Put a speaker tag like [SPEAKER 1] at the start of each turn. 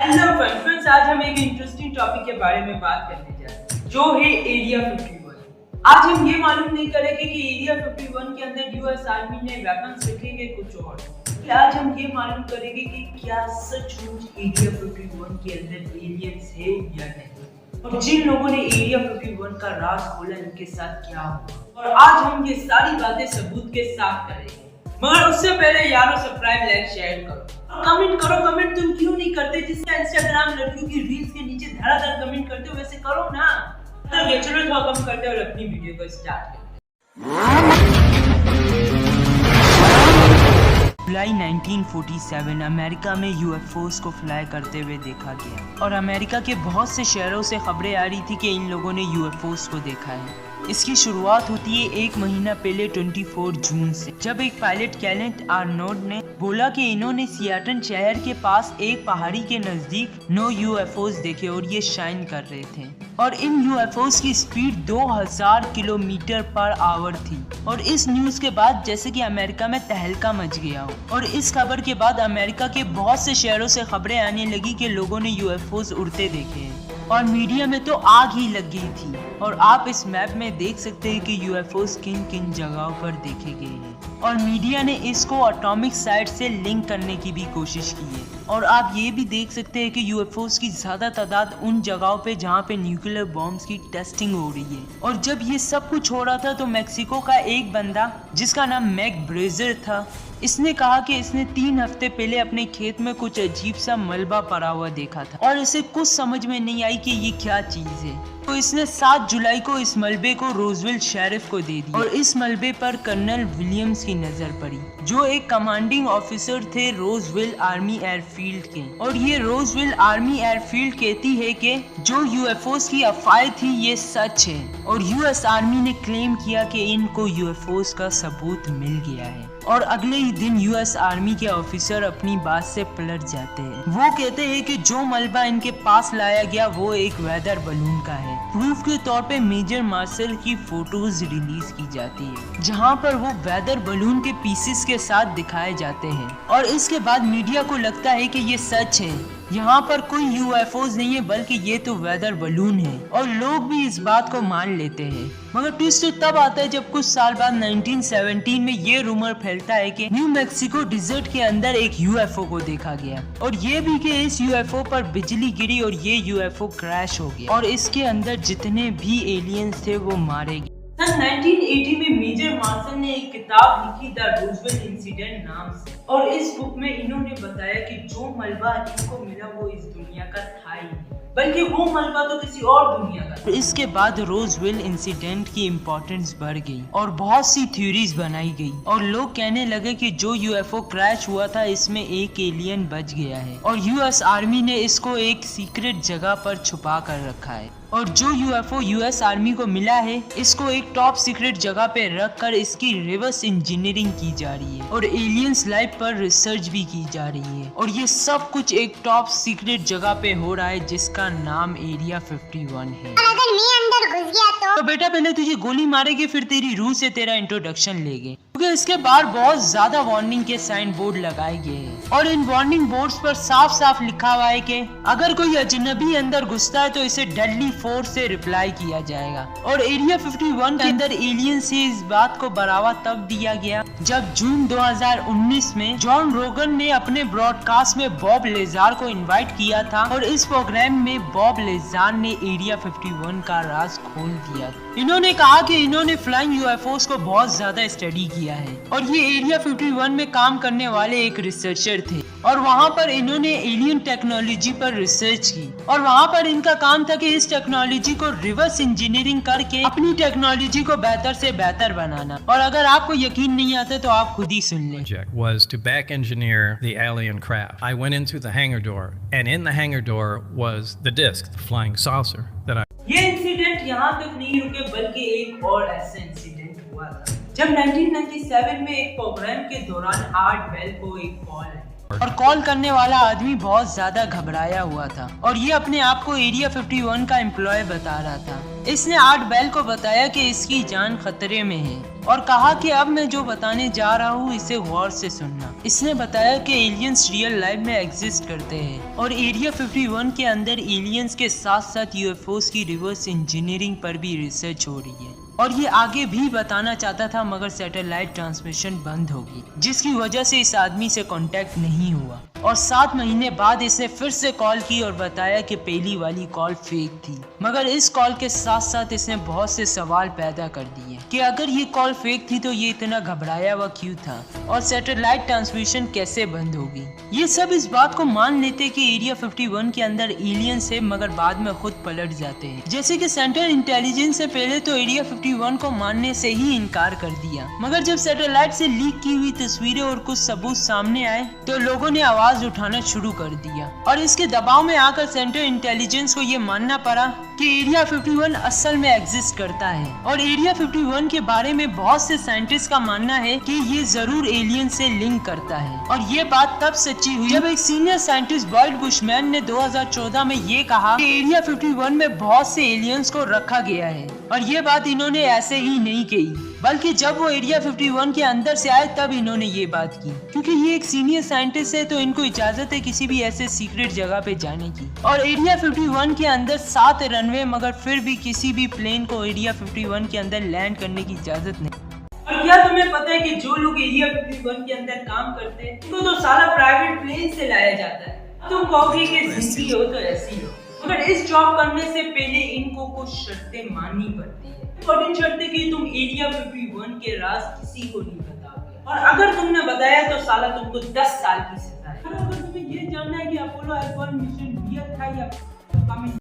[SPEAKER 1] Hello friends, आज हम एक इंटरेस्टिंग टॉपिक के बारे में बात करने जा रहे हैं, जो है एरिया 51। आज हम ये मालूम नहीं करेंगे कि एरिया 51 के अंदर यूएस आर्मी ने वेपन्स रखेंगे कुछ और। आज हम ये मालूम करेंगे कि क्या सचमुच एरिया 51 के अंदर एलियंस है या नहीं, और जिन लोगों ने एरिया 51 का राज खोला इनके साथ क्या हुआ। और आज हम ये सारी बातें सबूत के साथ करेंगे, मगर उससे पहले यारों सब्सक्राइब, लाइक, शेयर करो, कमेंट करो। कमेंट तुम क्यों नहीं करते? जिससे इंस्टाग्राम लड़कियों की रील्स के नीचे धड़ाधड़ कमेंट करते हो वैसे करो ना। तो चलो थोड़ा कम करते और अपनी वीडियो को स्टार्ट करते। जुलाई 1947 अमेरिका में यूएफओस को फ्लाई करते हुए देखा गया, और अमेरिका के बहुत से शहरों से खबरें आ रही थी कि इन लोगों ने यूएफओस को देखा है। इसकी शुरुआत होती है एक महीना पहले 24 जून से, जब एक पायलट कैलेंट आर्नोल्ड ने बोला कि इन्होंने सियाटल शहर के पास एक पहाड़ी के नजदीक 9 यूएफओस देखे और ये शाइन कर रहे थे, और इन यूएफओस की स्पीड 2000 किलोमीटर पर आवर थी। और इस न्यूज के बाद जैसे कि अमेरिका में तहलका मच गया हो, और इस खबर के बाद अमेरिका के बहुत से शहरों से खबरें आने लगी कि लोगों ने यूएफओस उड़ते देखे हैं, और मीडिया में तो आग ही लग गई थी। और आप इस मैप में देख सकते हैं कि यूएफओस किन किन जगहों पर देखे गए हैं, और मीडिया ने इसको एटॉमिक साइट से लिंक करने की भी कोशिश की है। और आप ये भी देख सकते हैं कि यूएफओस की ज्यादा तादाद उन जगहों पे जहाँ पे न्यूक्लियर बॉम्ब्स की टेस्टिंग हो रही है। और जब ये सब कुछ हो रहा था तो मेक्सिको का एक बंदा जिसका नाम मैक ब्रेजर था, इसने कहा कि इसने 3 हफ्ते पहले अपने खेत में कुछ अजीब सा मलबा पड़ा हुआ देखा था, और इसे कुछ समझ में नहीं आई कि ये क्या चीज है। तो इसने 7 जुलाई को इस मलबे को रोजवेल शेरिफ को दे दिया, और इस मलबे पर कर्नल विलियम्स की नजर पड़ी, जो एक कमांडिंग ऑफिसर थे रोजवेल आर्मी एयरफील्ड के। और ये रोजवेल आर्मी एयरफील्ड कहती है कि जो यूएफओस की अफवाहें थी ये सच है, और यूएस आर्मी ने क्लेम किया कि इनको यूएफओस का सबूत मिल गया है। और अगले ही दिन यूएस आर्मी के ऑफिसर अपनी बात से पलट जाते हैं। वो कहते हैं कि जो मलबा इनके पास लाया गया वो एक वेदर बलून का है। प्रूफ के तौर पे मेजर मार्शल की फोटोज रिलीज की जाती है, जहां पर वो वेदर बलून के पीसेस के साथ दिखाए जाते हैं। और इसके बाद मीडिया को लगता है कि ये सच है, यहाँ पर कोई यूएफओस नहीं है बल्कि ये तो वेदर बलून है, और लोग भी इस बात को मान लेते हैं। मगर ट्विस्ट तब आता है जब कुछ साल बाद 1917 में ये रूमर फैलता है कि न्यू मैक्सिको डिजर्ट के अंदर एक यूएफओ को देखा गया, और ये भी कि इस यूएफओ पर बिजली गिरी और ये यूएफओ क्रैश हो गया, और इसके अंदर जितने भी एलियंस थे वो मारे गए। सन 1980 में मेजर मार्शल ने एक किताब लिखी द रूजवेल्ट इंसिडेंट नाम से, और इस बुक में इन्होंने बताया कि जो मलबा इनको मिला वो इस दुनिया का था ही नहीं, बल्कि वो मलबा तो किसी और दुनिया का था। इसके बाद रोजवेल इंसिडेंट की इम्पोर्टेंस बढ़ गई और बहुत सी थ्योरीज बनाई गई, और लोग कहने लगे कि जो यूएफओ क्रैश हुआ था इसमें एक एलियन बच गया है, और यूएस आर्मी ने इसको एक सीक्रेट जगह पर छुपा कर रखा है। और जो यूएफओ यूएस आर्मी को मिला है इसको एक टॉप सीक्रेट जगह पे रखकर इसकी रिवर्स इंजीनियरिंग की जा रही है, और एलियंस लाइफ पर रिसर्च भी की जा रही है। और ये सब कुछ एक टॉप सीक्रेट जगह पे हो रहा है जिसका नाम एरिया 51 है।
[SPEAKER 2] अगर मैं अंदर घुस गया
[SPEAKER 1] तो बेटा पहले तुझे गोली मारेंगे फिर तेरी रूह से तेरा इंट्रोडक्शन लेंगे, क्योंकि इसके बाहर बहुत ज्यादा वार्निंग के साइन बोर्ड लगाए गए हैं, और इन वार्निंग बोर्ड्स पर साफ साफ लिखा हुआ है कि अगर कोई अजनबी अंदर घुसता है तो इसे डेडली फोर्स से रिप्लाई किया जाएगा। और एरिया 51 के अंदर एलियन से इस बात को बढ़ावा तब दिया गया जब जून 2019 में जॉन रोगन ने अपने ब्रॉडकास्ट में बॉब लेजार को इनवाइट किया था, और इस प्रोग्राम में बॉब लेजार ने एरिया 51 का राज खोल दिया। इन्होंने कहा कि इन्होंने फ्लाइंग यूएफओस को बहुत ज्यादा स्टडी किया है, और ये एरिया 51 में काम करने वाले एक रिसर्चर थे, और वहाँ पर इन्होंने एलियन टेक्नोलॉजी पर रिसर्च की, और वहाँ पर इनका काम था कि इस टेक्नोलॉजी को रिवर्स इंजीनियरिंग करके अपनी टेक्नोलॉजी को बेहतर से बेहतर बनाना। और अगर आपको यकीन नहीं आता तो आप खुद ही सुन लें।
[SPEAKER 3] Project was to back engineer the alien craft. I went into the hangar door, and in the hangar door was the disc, the flying saucer that I.
[SPEAKER 1] ये इंसिडेंट यहाँ तक नहीं रुके बल्कि एक और ऐसा इंसिडेंट हुआ था जब 1997 में एक प्रोग्राम के दौरान आर्ट बेल को एक कॉल आई, और कॉल करने वाला आदमी बहुत ज्यादा घबराया हुआ था और ये अपने आप को एरिया 51 का एम्प्लॉय बता रहा था। इसने आर्ट बेल को बताया कि इसकी जान खतरे में है और कहा कि अब मैं जो बताने जा रहा हूँ इसे गौर से सुनना। इसने बताया कि एलियंस रियल लाइफ में एग्जिस्ट करते हैं और एरिया 51 के अंदर एलियंस के साथ साथ यूएफओस की रिवर्स इंजीनियरिंग पर भी रिसर्च हो रही है। और ये आगे भी बताना चाहता था मगर सैटेलाइट ट्रांसमिशन बंद होगी जिसकी वजह से इस आदमी से कांटेक्ट नहीं हुआ। और 7 महीने बाद इसने फिर से कॉल की और बताया कि पहली वाली कॉल फेक थी। मगर इस कॉल के साथ साथ इसने बहुत से सवाल पैदा कर दिए कि अगर ये कॉल फेक थी तो ये इतना घबराया हुआ क्यों था और सैटेलाइट ट्रांसमिशन कैसे बंद होगी। ये सब इस बात को मान लेते कि एरिया 51 के अंदर एलियंस है मगर बाद में खुद पलट जाते हैं। जैसे कि सेंट्रल इंटेलिजेंस से पहले तो एरिया 51 को मानने से ही इनकार कर दिया, मगर जब सैटेलाइट से लीक की हुई तस्वीरें और कुछ सबूत सामने आए तो लोगों ने आवाज उठाना शुरू कर दिया और इसके दबाव में आकर सेंट्रल इंटेलिजेंस को ये मानना पड़ा कि एरिया 51 असल में एग्जिस्ट करता है। और एरिया 51 के बारे में बहुत से साइंटिस्ट का मानना है कि ये जरूर एलियन से लिंक करता है। और ये बात तब सच्ची हुई जब एक सीनियर साइंटिस्ट बर्ट बुशमैन ने 2014 में ये कहा कि एरिया 51 में बहुत से एलियंस को रखा गया है। और ये बात इन्होंने ऐसे ही नहीं कही बल्कि जब वो एरिया 51 के अंदर से आए तब इन्होंने ये बात की। क्योंकि ये एक सीनियर साइंटिस्ट है तो इनको इजाजत है किसी भी ऐसे सीक्रेट जगह पे जाने की। और एरिया 51 के अंदर 7 रनवे मगर फिर भी किसी भी प्लेन को एरिया 51 के अंदर लैंड करने की इजाजत नहीं। और क्या तुम्हें पता है कि जो लोग एरिया 51 के अंदर काम करते हैं उनको तो सारा प्राइवेट प्लेन से लाया जाता है। तुम कहोगे कि जिंदगी हो तो ऐसी हो, मगर इस जॉब करने से पहले इनको कुछ शर्तें माननी पड़ती है। इंपॉर्टेंट शर्त है कि तुम एरिया 51 के राज किसी को नहीं बताओगे और अगर तुमने बताया तो साला तुमको 10 साल की सजा है। अगर तुम्हें ये जानना है कि अपोलो 11 मिशन रियल था या